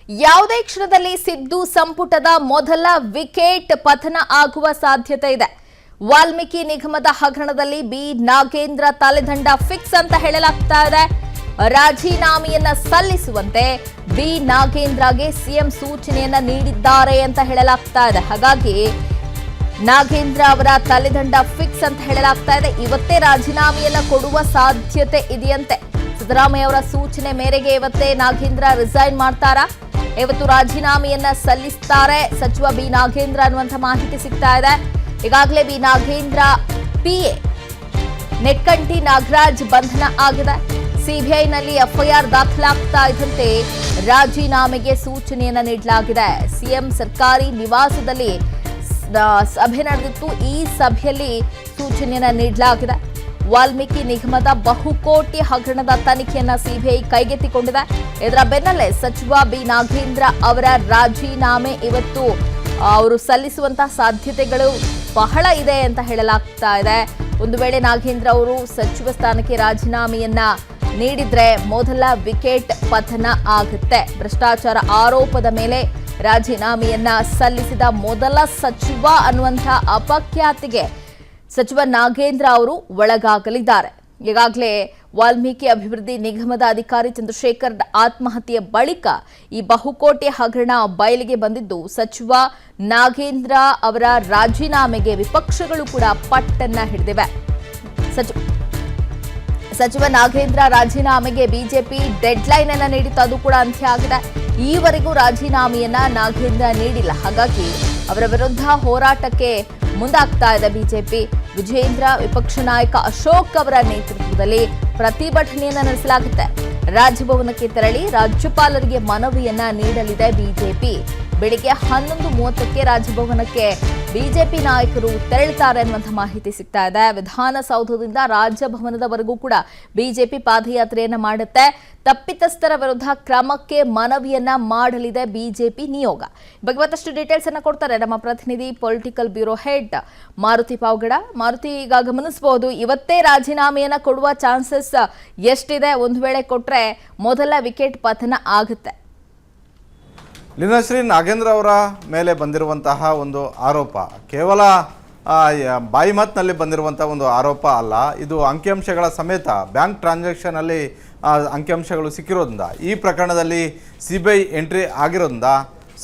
ಯಾವುದೇ ಕ್ಷಣದಲ್ಲಿ ಸಿದ್ದು ಸಂಪುಟದ ಮೊದಲ ವಿಕೆಟ್ ಪತನ ಆಗುವ ಸಾಧ್ಯತೆ ಇದೆ. ವಾಲ್ಮೀಕಿ ನಿಗಮದ ಹಗರಣದಲ್ಲಿ ಬಿ ನಾಗೇಂದ್ರ ತಲೆದಂಡ ಫಿಕ್ಸ್ ಅಂತ ಹೇಳಲಾಗ್ತಾ ಇದೆ. ರಾಜೀನಾಮೆಯನ್ನ ಸಲ್ಲಿಸುವಂತೆ ಬಿ ನಾಗೇಂದ್ರಗೆ ಸಿಎಂ ಸೂಚನೆಯನ್ನ ನೀಡಿದ್ದಾರೆ ಅಂತ ಹೇಳಲಾಗ್ತಾ ಇದೆ. ಹಾಗಾಗಿ ನಾಗೇಂದ್ರ ಅವರ ತಲೆದಂಡ ಫಿಕ್ಸ್ ಅಂತ ಹೇಳಲಾಗ್ತಾ ಇದೆ. ಇವತ್ತೇ ರಾಜೀನಾಮೆಯನ್ನ ಕೊಡುವ ಸಾಧ್ಯತೆ ಇದೆಯಂತೆ. ಸಿದ್ದರಾಮಯ್ಯ ಅವರ ಸೂಚನೆ ಮೇರೆಗೆ ಇವತ್ತೇ ನಾಗೇಂದ್ರ ರಿಸೈನ್ ಮಾಡ್ತಾರಾ, ಇವತ್ತು ರಾಜೀನಾಮೆಯನ್ನ ಸಲ್ಲಿಸ್ತಾರೆ ಸಚಿವ ಬಿ ನಾಗೇಂದ್ರ ಅನ್ನುವಂಥ ಮಾಹಿತಿ ಸಿಗ್ತಾ ಇದೆ. ಈಗಾಗಲೇ ಬಿ ನಾಗೇಂದ್ರ ಪಿಎ ನೆಕ್ಕಂಟಿ ನಾಗರಾಜ್ ಬಂಧನ ಆಗಿದೆ. ಸಿಬಿಐನಲ್ಲಿ ಎಫ್ಐಆರ್ ದಾಖಲಾಗ್ತಾ ಇದ್ದಂತೆ ರಾಜೀನಾಮೆಗೆ ಸೂಚನೆಯನ್ನ ನೀಡಲಾಗಿದೆ. ಸಿಎಂ ಸರ್ಕಾರಿ ನಿವಾಸದಲ್ಲಿ ಸಭೆ ನಡೆದಿತ್ತು. ಈ ಸಭೆಯಲ್ಲಿ ಸೂಚನೆಯನ್ನ ನೀಡಲಾಗಿದೆ. ವಾಲ್ಮೀಕಿ ನಿಗಮದ ಬಹುಕೋಟಿ ಹಗರಣದ ತನಿಖೆಯನ್ನ ಸಿಬಿಐ ಕೈಗೆತ್ತಿಕೊಂಡಿದೆ. ಇದರ ಬೆನ್ನಲ್ಲೇ ಸಚಿವ ಬಿ ನಾಗೇಂದ್ರ ಅವರ ರಾಜೀನಾಮೆ ಇವತ್ತು ಅವರು ಸಲ್ಲಿಸುವಂತಹ ಸಾಧ್ಯತೆಗಳು ಬಹಳ ಇದೆ ಅಂತ ಹೇಳಲಾಗ್ತಾ ಇದೆ. ಒಂದು ವೇಳೆ ನಾಗೇಂದ್ರ ಅವರು ಸಚಿವ ಸ್ಥಾನಕ್ಕೆ ರಾಜೀನಾಮೆಯನ್ನ ನೀಡಿದ್ರೆ ಮೊದಲ ವಿಕೆಟ್ ಪತನ ಆಗುತ್ತೆ. ಭ್ರಷ್ಟಾಚಾರ ಆರೋಪದ ಮೇಲೆ ರಾಜೀನಾಮೆಯನ್ನ ಸಲ್ಲಿಸಿದ ಮೊದಲ ಸಚಿವ ಅನ್ನುವಂಥ ಅಪಖ್ಯಾತಿಗೆ ಸಚಿವ ನಾಗೇಂದ್ರ ಅವರು ಒಳಗಾಗಲಿದ್ದಾರೆ. ಈಗಾಗಲೇ ವಾಲ್ಮೀಕಿ ಅಭಿವೃದ್ಧಿ ನಿಗಮದ ಅಧಿಕಾರಿ ಚಂದ್ರಶೇಖರ್ ಆತ್ಮಹತ್ಯೆ ಬಳಿಕ ಈ ಬಹುಕೋಟಿ ಹಗರಣ ಬಯಲಿಗೆ ಬಂದಿದ್ದು ಸಚಿವ ನಾಗೇಂದ್ರ ಅವರ ರಾಜೀನಾಮೆಗೆ ವಿಪಕ್ಷಗಳು ಕೂಡ ಪಟ್ಟನ್ನ ಹಿಡಿದಿವೆ. ಸಚಿವ ನಾಗೇಂದ್ರ ರಾಜೀನಾಮೆಗೆ ಬಿಜೆಪಿ ಡೆಡ್ಲೈನ್ ಅನ್ನ ನೀಡಿತ್ತು, ಅದು ಕೂಡ ಅಂತ್ಯ ಆಗಿದೆ. ಈವರೆಗೂ ರಾಜೀನಾಮೆಯನ್ನ ನಾಗೇಂದ್ರ ನೀಡಿಲ್ಲ. ಹಾಗಾಗಿ ಅವರ ವಿರುದ್ಧ ಹೋರಾಟಕ್ಕೆ ಮುಂದಾಗ್ತಾ ಇದೆ ಬಿಜೆಪಿ. ವಿಜೇಂದ್ರ, ವಿಪಕ್ಷ ನಾಯಕ ಅಶೋಕ್ ಅವರ ನೇತೃತ್ವದಲ್ಲಿ ಪ್ರತಿಭಟನೆಯನ್ನ ನಡೆಸಲಾಗುತ್ತೆ. ರಾಜಭವನಕ್ಕೆ ತೆರಳಿ ರಾಜ್ಯಪಾಲರಿಗೆ ಮನವಿಯನ್ನ ನೀಡಲಿದೆ ಬಿಜೆಪಿ. ಬೆಳಿಗ್ಗೆ 11:30ಕ್ಕೆ ರಾಜಭವನಕ್ಕೆ ಬಿಜೆಪಿ ನಾಯಕರು ತೆರಳುತ್ತಾರೆ ಅನ್ನುವಂಥ ಮಾಹಿತಿ ಸಿಗ್ತಾ ಇದೆ. ವಿಧಾನಸೌಧದಿಂದ ರಾಜಭವನದವರೆಗೂ ಕೂಡ ಬಿಜೆಪಿ ಪಾದಯಾತ್ರೆಯನ್ನ ಮಾಡುತ್ತೆ. ತಪ್ಪಿತಸ್ಥರ ವಿರುದ್ಧ ಕ್ರಮಕ್ಕೆ ಮನವಿಯನ್ನ ಮಾಡಲಿದೆ ಬಿಜೆಪಿ ನಿಯೋಗ. ಬಗ್ಗೆ ಮತ್ತಷ್ಟು ಡೀಟೇಲ್ಸ್ ಅನ್ನ ಕೊಡ್ತಾರೆ ನಮ್ಮ ಪ್ರತಿನಿಧಿ political bureau head Maruti Pavagada. Maruti, ಈಗ ಗಮನಿಸಬಹುದು ಇವತ್ತೇ ರಾಜೀನಾಮೆಯನ್ನ ಕೊಡುವ ಚಾನ್ಸಸ್ ಎಷ್ಟಿದೆ? ಒಂದು ವೇಳೆ ಕೊಟ್ರೆ ಮೊದಲ ವಿಕೆಟ್ ಪತನ ಆಗುತ್ತೆ. ಲೀನಾಶ್ರೀ, ನಾಗೇಂದ್ರ ಅವರ ಮೇಲೆ ಬಂದಿರುವಂತಹ ಒಂದು ಆರೋಪ ಕೇವಲ ಬಾಯಿ ಮಾತಿನಲ್ಲಿ ಬಂದಿರುವಂಥ ಒಂದು ಆರೋಪ ಅಲ್ಲ. ಇದು ಅಂಕಿಅಂಶಗಳ ಸಮೇತ ಬ್ಯಾಂಕ್ ಟ್ರಾನ್ಸಾಕ್ಷನಲ್ಲಿ ಅಂಕಿಅಂಶಗಳು ಸಿಕ್ಕಿರೋದ್ರಿಂದ ಈ ಪ್ರಕರಣದಲ್ಲಿ ಸಿಬಿಐ ಎಂಟ್ರಿ ಆಗಿರೋದ್ರಿಂದ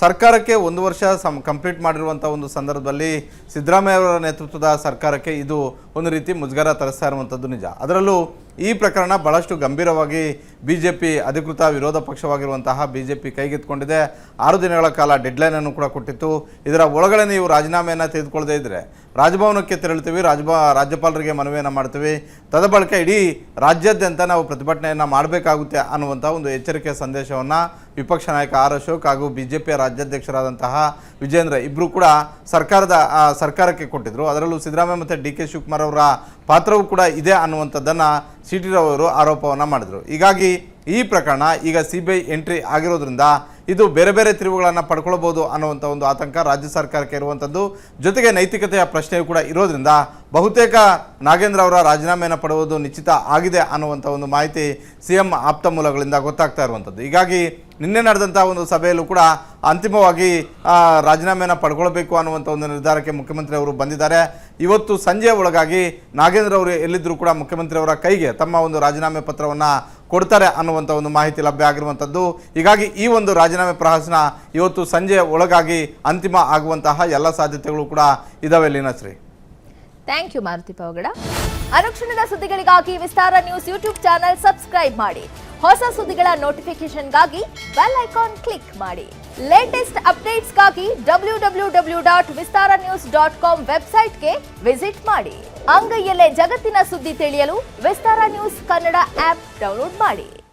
ಸರ್ಕಾರಕ್ಕೆ 1 ವರ್ಷ ಕಂಪ್ಲೀಟ್ ಮಾಡಿರುವಂಥ ಒಂದು ಸಂದರ್ಭದಲ್ಲಿ ಸಿದ್ದರಾಮಯ್ಯ ಅವರ ನೇತೃತ್ವದ ಸರ್ಕಾರಕ್ಕೆ ಇದು ಒಂದು ರೀತಿ ಮುಜುಗರ ತರಿಸ್ತಾ ಇರುವಂಥದ್ದು ನಿಜ. ಅದರಲ್ಲೂ ಈ ಪ್ರಕರಣ ಬಹಳಷ್ಟು ಗಂಭೀರವಾಗಿ ಬಿಜೆಪಿ ಅಧಿಕೃತ ವಿರೋಧ ಪಕ್ಷವಾಗಿರುವಂತಹ ಬಿಜೆಪಿ ಕೈಗೆತ್ತಿಕೊಂಡಿದೆ. 6 ದಿನಗಳ ಕಾಲ ಡೆಡ್ಲೈನನ್ನು ಕೂಡ ಕೊಟ್ಟಿತ್ತು. ಇದರ ಒಳಗಡೆ ನೀವು ರಾಜೀನಾಮೆಯನ್ನು ತೆಗೆದುಕೊಳ್ಳದೇ ಇದ್ದರೆ ರಾಜಭವನಕ್ಕೆ ತೆರಳುತ್ತೀವಿ, ರಾಜ್ಯಪಾಲರಿಗೆ ಮನವಿಯನ್ನು ಮಾಡ್ತೀವಿ, ತದಬಳಿಕ ಇಡೀ ರಾಜ್ಯಾದ್ಯಂತ ನಾವು ಪ್ರತಿಭಟನೆಯನ್ನು ಮಾಡಬೇಕಾಗುತ್ತೆ ಅನ್ನುವಂಥ ಒಂದು ಎಚ್ಚರಿಕೆ ಸಂದೇಶವನ್ನು ವಿಪಕ್ಷ ನಾಯಕ ಆರ್ ಅಶೋಕ್ ಹಾಗೂ ಬಿಜೆಪಿಯ ರಾಜ್ಯಾಧ್ಯಕ್ಷರಾದಂತಹ ವಿಜೇಂದ್ರ ಇಬ್ಬರು ಕೂಡ ಸರ್ಕಾರಕ್ಕೆ ಕೊಟ್ಟಿದ್ದರು. ಅದರಲ್ಲೂ ಸಿದ್ದರಾಮಯ್ಯ ಮತ್ತು ಡಿ ಕೆ ಶಿವಕುಮಾರ್ ಅವರ ಪಾತ್ರವೂ ಕೂಡ ಇದೆ ಅನ್ನುವಂಥದ್ದನ್ನು ಸಿ ಟಿ ರಾವ್ ಅವರು ಆರೋಪವನ್ನು ಮಾಡಿದರು. ಹೀಗಾಗಿ ಈ ಪ್ರಕರಣ ಈಗ ಸಿಬಿಐ ಎಂಟ್ರಿ ಆಗಿರೋದ್ರಿಂದ ಇದು ಬೇರೆ ಬೇರೆ ತಿರುವುಗಳನ್ನು ಪಡ್ಕೊಳ್ಬೋದು ಅನ್ನುವಂಥ ಒಂದು ಆತಂಕ ರಾಜ್ಯ ಸರ್ಕಾರಕ್ಕೆ ಇರುವಂಥದ್ದು. ಜೊತೆಗೆ ನೈತಿಕತೆಯ ಪ್ರಶ್ನೆಯೂ ಕೂಡ ಇರೋದ್ರಿಂದ ಬಹುತೇಕ ನಾಗೇಂದ್ರ ಅವರ ರಾಜೀನಾಮೆಯನ್ನು ಪಡೆಯುವುದು ನಿಶ್ಚಿತ ಆಗಿದೆ ಅನ್ನುವಂಥ ಒಂದು ಮಾಹಿತಿ ಸಿಎಂ ಆಪ್ತ ಮೂಲಗಳಿಂದ ಗೊತ್ತಾಗ್ತಾ ಇರುವಂಥದ್ದು. ಹೀಗಾಗಿ ನಿನ್ನೆ ನಡೆದಂಥ ಒಂದು ಸಭೆಯಲ್ಲೂ ಕೂಡ ಅಂತಿಮವಾಗಿ ರಾಜೀನಾಮೆಯನ್ನು ಪಡ್ಕೊಳ್ಬೇಕು ಅನ್ನುವಂಥ ಒಂದು ನಿರ್ಧಾರಕ್ಕೆ ಮುಖ್ಯಮಂತ್ರಿ ಅವರು ಬಂದಿದ್ದಾರೆ. ಇವತ್ತು ಸಂಜೆಯ ಒಳಗಾಗಿ ನಾಗೇಂದ್ರ ಅವರು ಎಲ್ಲಿದ್ದರೂ ಕೂಡ ಮುಖ್ಯಮಂತ್ರಿ ಅವರ ಕೈಗೆ ತಮ್ಮ ಒಂದು ರಾಜೀನಾಮೆ ಪತ್ರವನ್ನು ಕೊಡ್ತಾರೆ ಅನ್ನುವಂಥ ಒಂದು ಮಾಹಿತಿ ಲಭ್ಯ ಆಗಿರುವಂಥದ್ದು. ಹೀಗಾಗಿ ಈ ಒಂದು ರಾಜೀನಾಮೆ ಪ್ರಹಸನ ಇವತ್ತು ಸಂಜೆಯ ಒಳಗಾಗಿ ಅಂತಿಮ ಆಗುವಂತಹ ಎಲ್ಲ ಸಾಧ್ಯತೆಗಳು ಕೂಡ ಇದಾವೆ. Leenashree, thank you Maruti Pavagada. ಅನುಕ್ಷಣದ ಸುದ್ದಿಗಳಿಗಾಗಿ Vistara news YouTube channel subscribe ಮಾಡಿ. ಹೊಸ ಸುದ್ದಿಗಳ ನೋಟಿಫಿಕೇಶನ್ಗಾಗಿ ಬೆಲ್ ಐಕಾನ್ ಕ್ಲಿಕ್ ಮಾಡಿ. ಲೇಟೆಸ್ಟ್ ಅಪ್ಡೇಟ್ಸ್ಗಾಗಿ www.vistaranews.com ವೆಬ್ಸೈಟ್ಗೆ ವಿಸಿಟ್ ಮಾಡಿ. ಅಂಗೈಯಲ್ಲೇ ಜಗತ್ತಿನ ಸುದ್ದಿ ತಿಳಿಯಲು Vistara news Kannada app download ಮಾಡಿ.